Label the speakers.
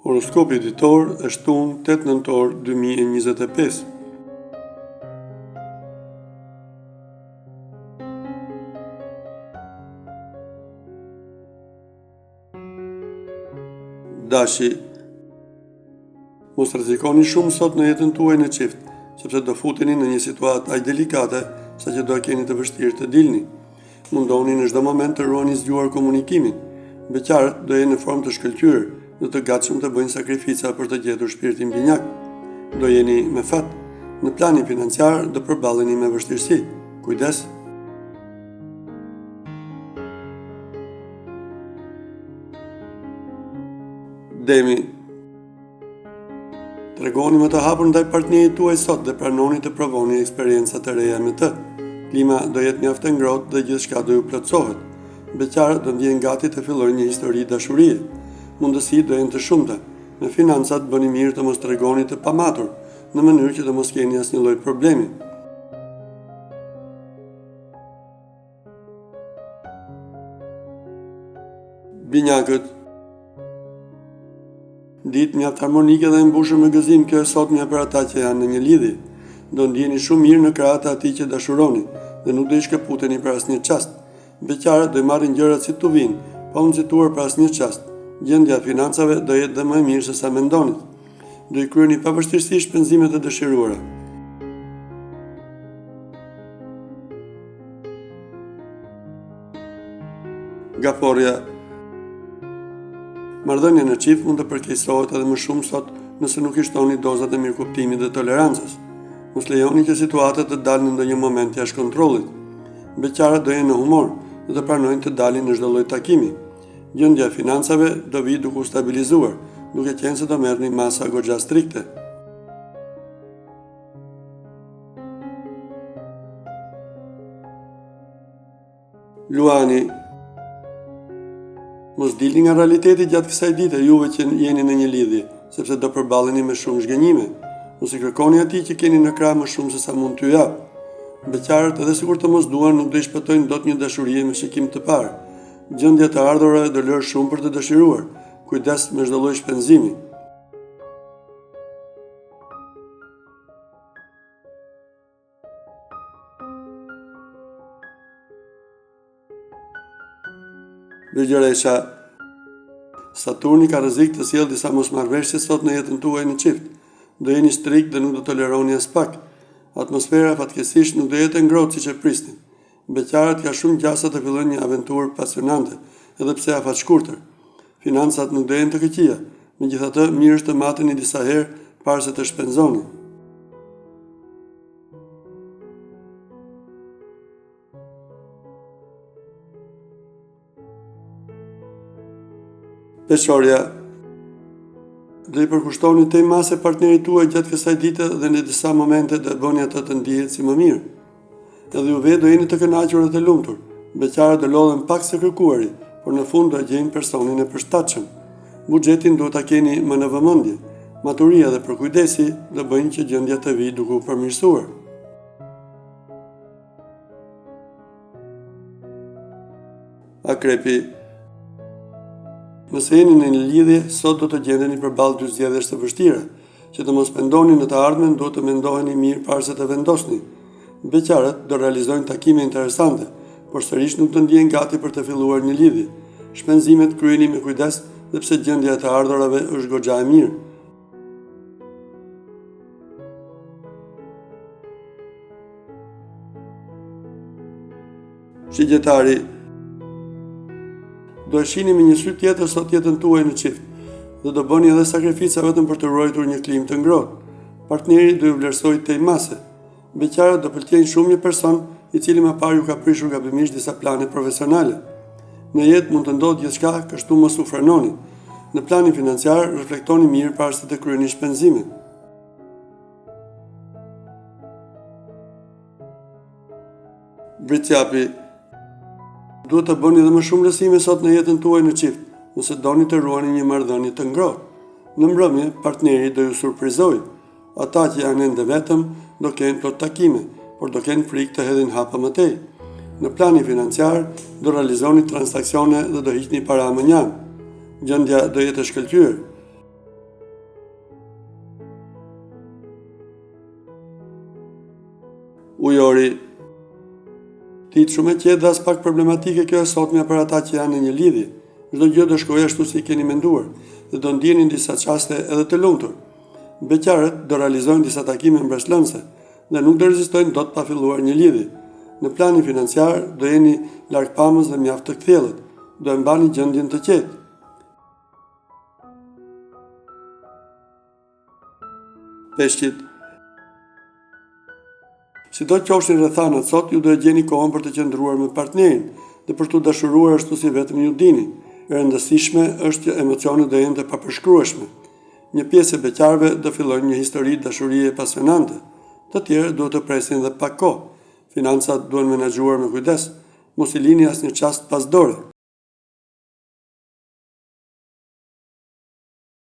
Speaker 1: Horoskopi ditor e shtunë 8 nëntor 2025. Dashi, mos rrezikoni shumë sot në jetën tuaj në çift, sepse do futeni në një situatë aq delikate sa që do keni të vështirë të dilni. Mundoni në çdo moment të ruani zgjuar komunikimin. Beqarët do jenë në formë të shkëlqyer, do të gatshëm të bëjnë sakrifica për të gjetur shpirtin binjak. Do jeni me fat. Në planin financiar do përballeni me vështirësi. Kujdes. Demi, tregoni më të hapur ndaj partnerit tuaj sot dhe pranoni të provoni eksperienca të reja me të. Klima do jetë mjaft e ngrohtë dhe gjithçka do ju plotësohet. Beqarët do ndjehen gati të fillojnë një histori dashurie. Mundësitë do jenë të shumta. Në financat bëni mirë të mos tregoni të pamatur, në mënyrë që të mos keni asnjë lloj problemi. Binjakët, ditë mjaft harmonike dhe e mbushur me gëzim, kjo e sotmja për ata që janë në një lidhje. Do ndjeni shumë mirë në krahët e atij që dashuroni dhe nuk do i shkëputeni për asnjë çast. Beqarët do i marrin gjërat si tu vinë, pa u nxituar për asnjë çast. Gjendja e financave do jetë dhe më e mirë se sa mendonit. Do i kryeni pa vështirësi shpenzimet e dëshiruara. Gaforja, marrëdhënia në çift mund të përkeqësohet edhe më shumë sot nëse nuk i shtoni dozat e mirëkuptimit dhe tolerancës. Mos lejoni që situatat të dalin në ndonjë moment jashtë kontrollit. Beqarët do jenë në humor dhe të pranojnë të dalin në çdo lloj takimi. Gjendja e financave do vi duke u stabilizuar, duke qenë se do merrni masa goxha strikte. Luani, mos dilni nga realiteti gjatë kësaj dite juve që jeni në një lidhje, sepse do përballeni me shumë zhgënjime. Mos i kërkoni atij që keni në krah më shumë se sa mund t'ju jap. Beqarët, edhe sikur të mos duan, nuk do i shpëtojnë dot një dashuri me shikim të parë. Gjendja të ardhurave do lërë shumë për të dëshiruar. Kujdes me çdo lloj shpenzimi. Virgjëresha, Saturni ka rrezik të sjellë disa mosmarrveshje sot në jetën tuaj në çift. Do jeni strikt dhe nuk do toleroni as pak. Atmosfera fatkeqësisht nuk do jetë e ngrohtë siç e prisnin. Beqarët ka shumë gjasa të fillojnë një aventurë pasionante, edhe pse afatshkurtër. Financat nuk do jenë të këqija, megjithatë mirë është të mateni disa herë para se të shpenzoni. Peshorja, do i përkushtoni tej mase partnerit tuaj gjatë kësaj dite dhe në disa momente do bëni atë të ndihet si më mirë. Edhe ju vetë do jeni të kënaqur dhe të lumtur. Beqarët do lodhen pak se kërkuari, por në fund do gjejnë personin e përshtatshëm. Buxhetin duhet ta keni më në vëmendje. Maturia dhe përkujdesi do bëjnë që gjendja të vijë duke u përmirësuar. Akrepi, nëse jeni në një lidhje, sot do të gjendeni përballë dy zgjedhjesh të vështira. Që të mos mendoni në të ardhmen, duhet të mendoheni mirë para se të vendosni. Beqarët do realizojnë takime interesante, por sërish nuk të ndjehen gati për të filluar një lidhje. Shpenzimet kryeni me kujdes, dhe pse gjendja e të ardhurave është goxha e mirë. Shigjetari, do e shihni me një sy tjetër sot jetën tuaj në çift, dhe do bëni edhe sakrifica vetëm për të ruajtur një klimë të ngrohtë. Partneri do ju vlerësojë tej mase. Beqarët do pëlqejnë shumë një person i cili më parë ju ka prishur gabimisht disa plane profesionale. Në jetë mund të ndodhë gjithçka, kështu mos u frenoni. Në planin financiar reflektoni mirë para se të kryeni shpenzimet. Vricjapi, duhet të bëni edhe më shumë lësime sot në jetën tuaj në çift, nëse doni të ruani një marrëdhënie të ngrohtë. Në mbrëmje, partneri do ju surprizojë. Ata që janë ende vetëm do kenë plot takime, por do kenë frikë të hedhin hapa më tej. Në planin financiar do realizoni transaksione dhe do hiqni para më njanë. Gjendja do jetë e shkëlqyer. Ti shumë e qetë dhe as pak problematike kjo e sotmja për ata që janë në një lidhje. Çdo gjë do shkojë ashtu si keni menduar dhe do ndjenin disa çaste edhe të lumtur. Beqarët do realizojnë disa takime mbretëlënëse dhe nuk do rezistojnë dot pa filluar një lidhje. Në planin financiar do jeni largpamës dhe mjaft të kthjellët. Do e mbani gjendjen të qetë. Peshqit. Si do qofshin rrethanat sot, ju do e gjeni kohën për të qëndruar me partnerin dhe për të dashuruar ashtu si vetëm ju dini. E rëndësishme është që emocionet do jenë të papërshkrueshme. Një pjesë e beqarëve do fillojnë një histori dashurie pasionante. Të tjerë duhet të presin dhe pak kohë. Financat duhen menaxhuar me kujdes. Mos i lini asnjë çast pas dore.